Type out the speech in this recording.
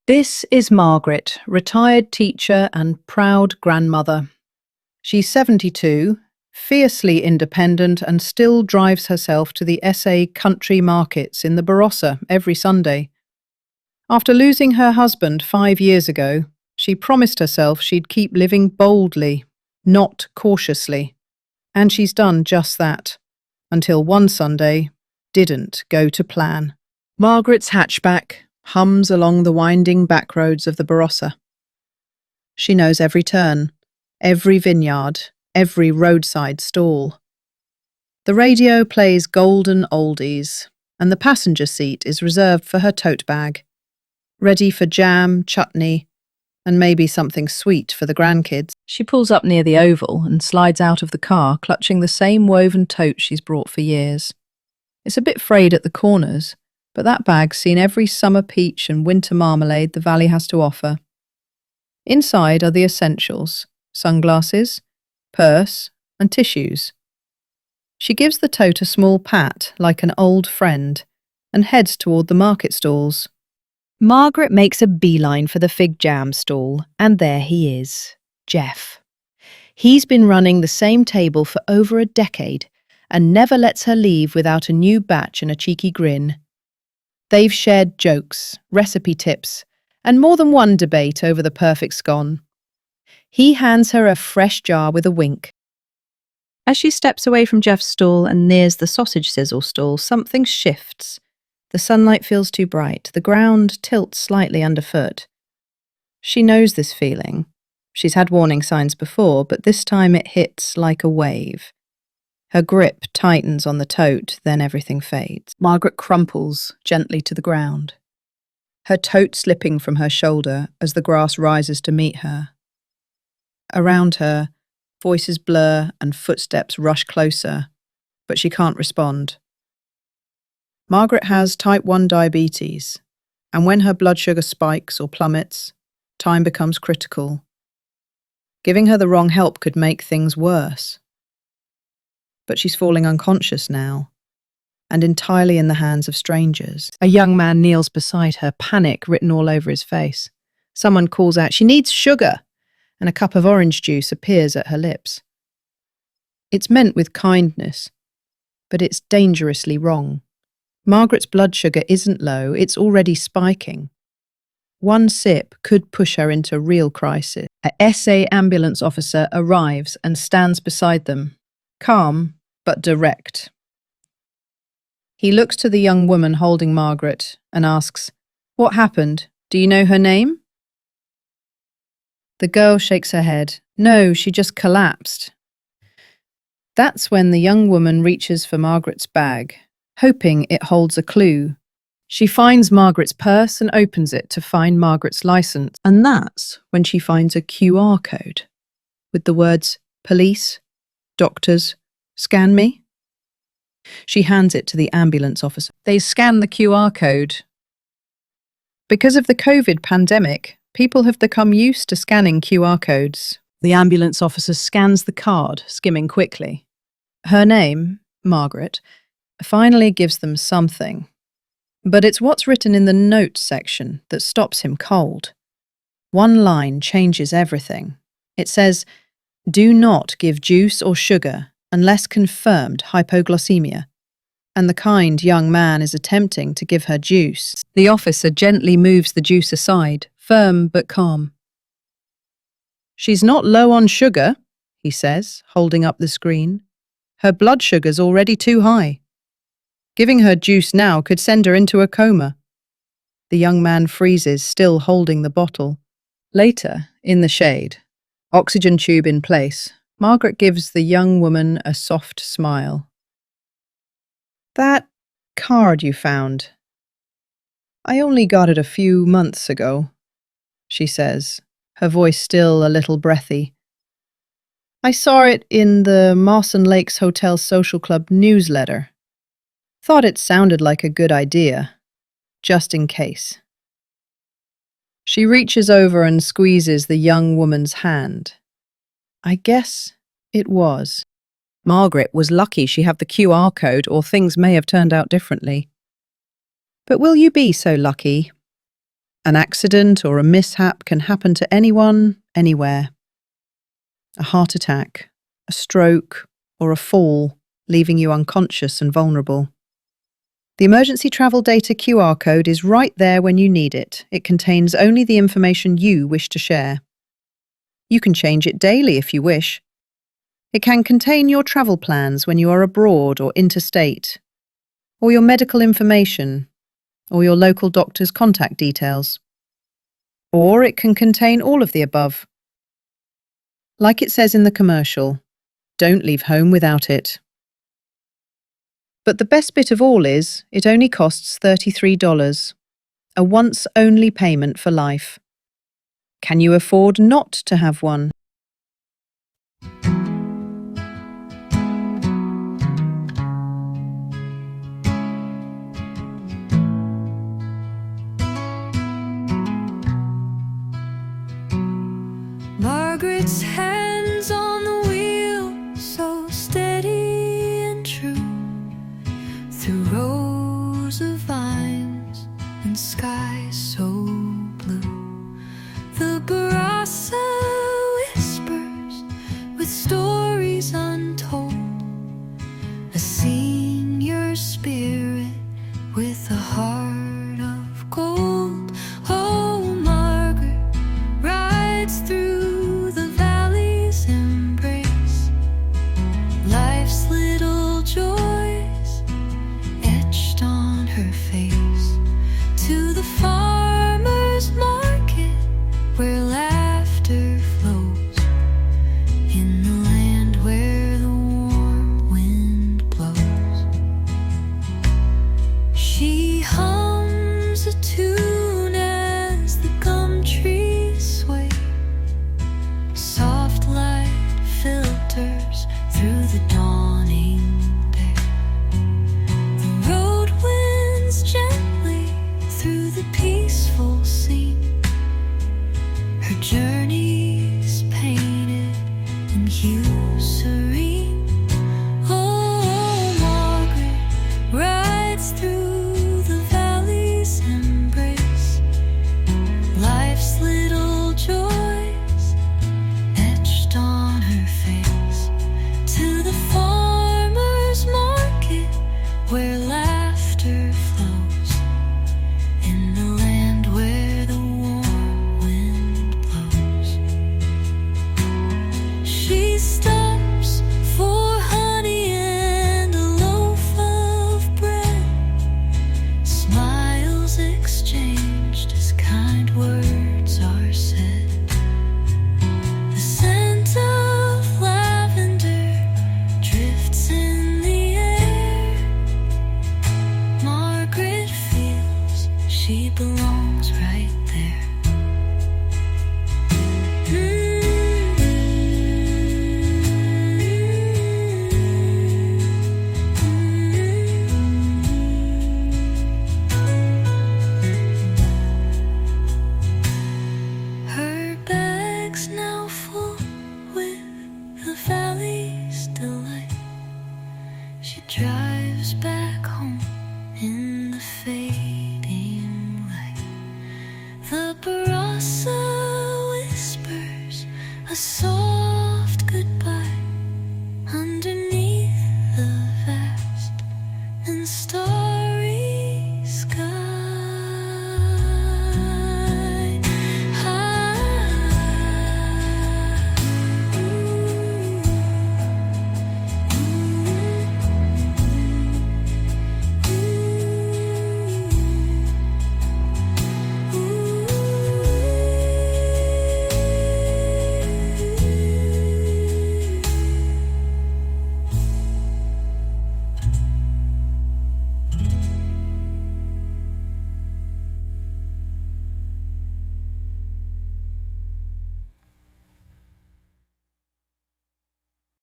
This is Margaret, retired teacher and proud grandmother. She's 72, fiercely independent and still drives herself to the SA country markets in the Barossa every Sunday. After losing her husband 5 years ago, she promised herself she'd keep living boldly, not cautiously. And she's done just that, until one Sunday didn't go to plan. Margaret's hatchback hums along the winding back roads of the Barossa. She knows every turn, every vineyard, every roadside stall. The radio plays golden oldies, and the passenger seat is reserved for her tote bag, ready for jam, chutney, and maybe something sweet for the grandkids. She pulls up near the oval and slides out of the car, clutching the same woven tote she's brought for years. It's a bit frayed at the corners, but that bag's seen every summer peach and winter marmalade the valley has to offer. Inside are the essentials: sunglasses, purse, and tissues. She gives the tote a small pat, like an old friend, and heads toward the market stalls. Margaret makes a beeline for the fig jam stall, and there he is, Jeff. He's been running the same table for over a decade and never lets her leave without a new batch and a cheeky grin. They've shared jokes, recipe tips, and more than one debate over the perfect scone. He hands her a fresh jar with a wink. As she steps away from Jeff's stall and nears the sausage sizzle stall, something shifts. The sunlight feels too bright. The ground tilts slightly underfoot. She knows this feeling. She's had warning signs before, but this time it hits like a wave. Her grip tightens on the tote, then everything fades. Margaret crumples gently to the ground, her tote slipping from her shoulder as the grass rises to meet her. Around her, voices blur and footsteps rush closer, but she can't respond. Margaret has type 1 diabetes, and when her blood sugar spikes or plummets, time becomes critical. Giving her the wrong help could make things worse. But she's falling unconscious now, and entirely in the hands of strangers. A young man kneels beside her, panic written all over his face. Someone calls out, "She needs sugar!" and a cup of orange juice appears at her lips. It's meant with kindness, but it's dangerously wrong. Margaret's blood sugar isn't low, it's already spiking. One sip could push her into real crisis. A SA ambulance officer arrives and stands beside them, calm but direct. He looks to the young woman holding Margaret and asks, "What happened? Do you know her name?" The girl shakes her head. "No, she just collapsed." That's when the young woman reaches for Margaret's bag, hoping it holds a clue. She finds Margaret's purse and opens it to find Margaret's license. And that's when she finds a QR code with the words, "Police, doctors, scan me." She hands it to the ambulance officer. They scan the QR code. Because of the COVID pandemic, people have become used to scanning QR codes. The ambulance officer scans the card, skimming quickly. Her name, Margaret, finally gives them something. But it's what's written in the notes section that stops him cold. One line changes everything. It says, "Do not give juice or sugar unless confirmed hypoglycemia." And the kind young man is attempting to give her juice. The officer gently moves the juice aside, firm but calm. "She's not low on sugar," he says, holding up the screen. "Her blood sugar's already too high. Giving her juice now could send her into a coma." The young man freezes, still holding the bottle. Later, in the shade, oxygen tube in place, Margaret gives the young woman a soft smile. "That card you found, I only got it a few months ago," she says, her voice still a little breathy. "I saw it in the Mawson Lakes Hotel Social Club newsletter. Thought it sounded like a good idea, just in case." She reaches over and squeezes the young woman's hand. I guess it was. Margaret was lucky she had the QR code, or things may have turned out differently. But will you be so lucky? An accident or a mishap can happen to anyone, anywhere. A heart attack, a stroke, or a fall, leaving you unconscious and vulnerable. The emergency travel data QR code is right there when you need it. It contains only the information you wish to share. You can change it daily if you wish. It can contain your travel plans when you are abroad or interstate, or your medical information, or your local doctor's contact details. Or it can contain all of the above. Like it says in the commercial, don't leave home without it. But the best bit of all is, it only costs $33, a once-only payment for life. Can you afford not to have one? Margaret's hands on the wheel, so steady and true, through rows of vines and skies so blue. The Barossa whispers with stories untold, a senior spirit with a heart of gold. Oh, Margaret rides through the valley's embrace, life's little joys etched on her face, to the farmer's market where laughter flows, in the land where the warm wind blows. She hums a tune as the gum trees sway, soft light filters through the dawning day. The road winds gently through the peaceful scene, her journey's painted in hues serene. Oh, Margaret rides through the valley's embrace, life's little joys etched on her face, to the farmer's market where laughter flows, in the land where the warm wind blows. She stops for honey and a loaf of bread, smiles exchanged as kind words are said. The scent of lavender drifts in the air. Margaret feels she belongs right there. Her bag's now full with the valley's delight. She drives back home in the fading light. The Barossa whispers a soul